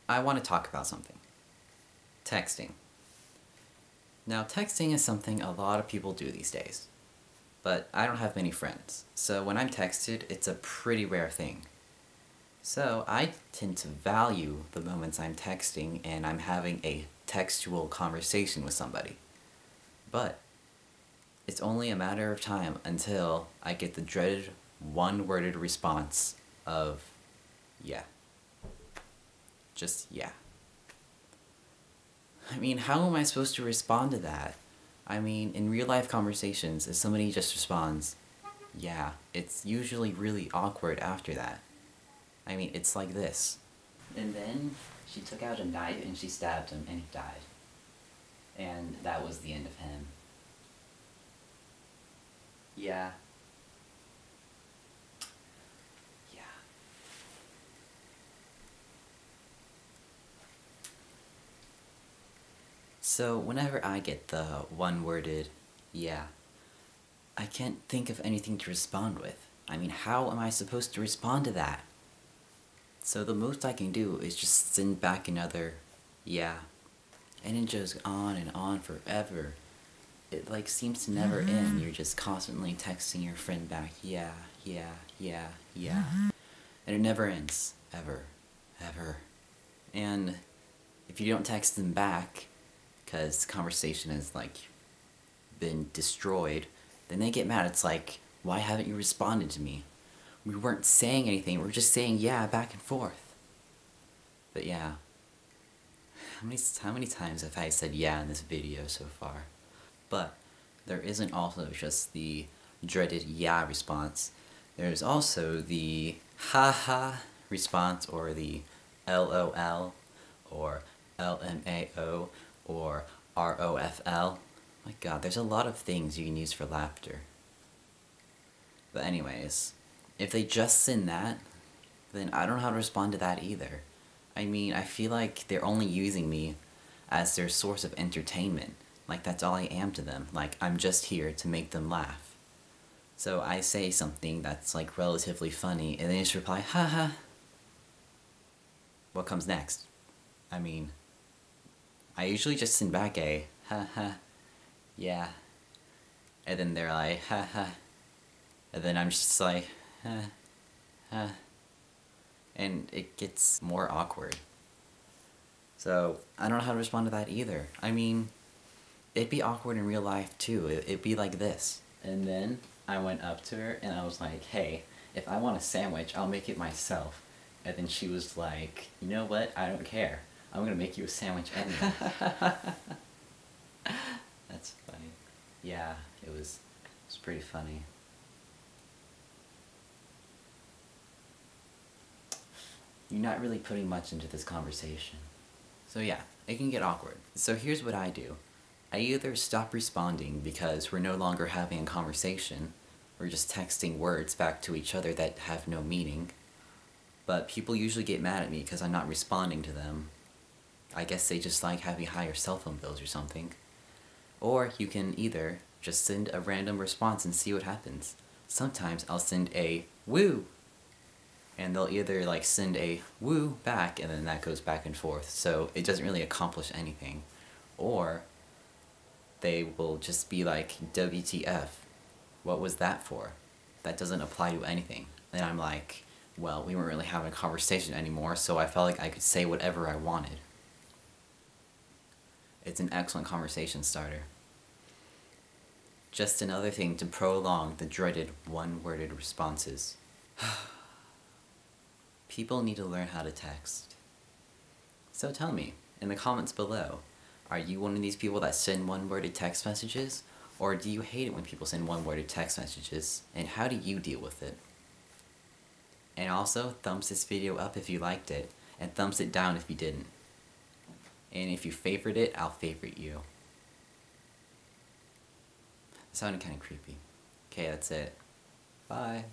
I want to talk about something. Texting. Now, texting is something a lot of people do these days, but I don't have many friends, so when I'm texted, it's a pretty rare thing. So I tend to value the moments I'm texting and I'm having a textual conversation with somebody. But it's only a matter of time until I get the dreaded one-worded response of, yeah. Just, yeah. I mean, how am I supposed to respond to that? I mean, in real-life conversations, if somebody just responds, yeah, it's usually really awkward after that. I mean, it's like this. And then she took out a knife and she stabbed him and he died. And that was the end of him. Yeah. Yeah. So whenever I get the one-worded, yeah, I can't think of anything to respond with. I mean, how am I supposed to respond to that? So the most I can do is just send back another, yeah. And it goes on and on forever. It like seems to never end. You're just constantly texting your friend back, yeah, yeah, yeah, yeah. And it never ends. Ever. Ever. And if you don't text them back, because the conversation has like been destroyed, then they get mad. It's like, why haven't you responded to me? We weren't saying anything, we were just saying yeah back and forth. But yeah. How many times have I said yeah in this video so far? But there isn't also just the dreaded yeah response. There's also the haha response, or the LOL, or LMAO, or ROFL. My god, there's a lot of things you can use for laughter. But anyways, if they just send that, then I don't know how to respond to that either. I mean, I feel like they're only using me as their source of entertainment. Like, that's all I am to them. Like, I'm just here to make them laugh. So I say something that's, like, relatively funny, and they just reply, haha. What comes next? I mean, I usually just send back a, haha, yeah. And then they're like, haha. And then I'm just like, huh. And it gets more awkward. So, I don't know how to respond to that either. I mean, it'd be awkward in real life too. It'd be like this. And then I went up to her and I was like, hey, if I want a sandwich, I'll make it myself. And then she was like, you know what? I don't care. I'm gonna make you a sandwich anyway. That's funny. Yeah, it was pretty funny. You're not really putting much into this conversation. So yeah, it can get awkward. So here's what I do. I either stop responding because we're no longer having a conversation, we're just texting words back to each other that have no meaning, but people usually get mad at me because I'm not responding to them. I guess they just like having higher cell phone bills or something. Or you can either just send a random response and see what happens. Sometimes I'll send a woo, and they'll either like send a woo back and then that goes back and forth, so it doesn't really accomplish anything. Or they will just be like, WTF, what was that for? That doesn't apply to anything. Then I'm like, well, we weren't really having a conversation anymore, so I felt like I could say whatever I wanted. It's an excellent conversation starter. Just another thing to prolong the dreaded one-worded responses. People need to learn how to text. So tell me, in the comments below, are you one of these people that send one-worded text messages? Or do you hate it when people send one-worded text messages? And how do you deal with it? And also, thumbs this video up if you liked it, and thumbs it down if you didn't. And if you favorite it, I'll favorite you. It sounded kinda creepy. Okay, that's it. Bye.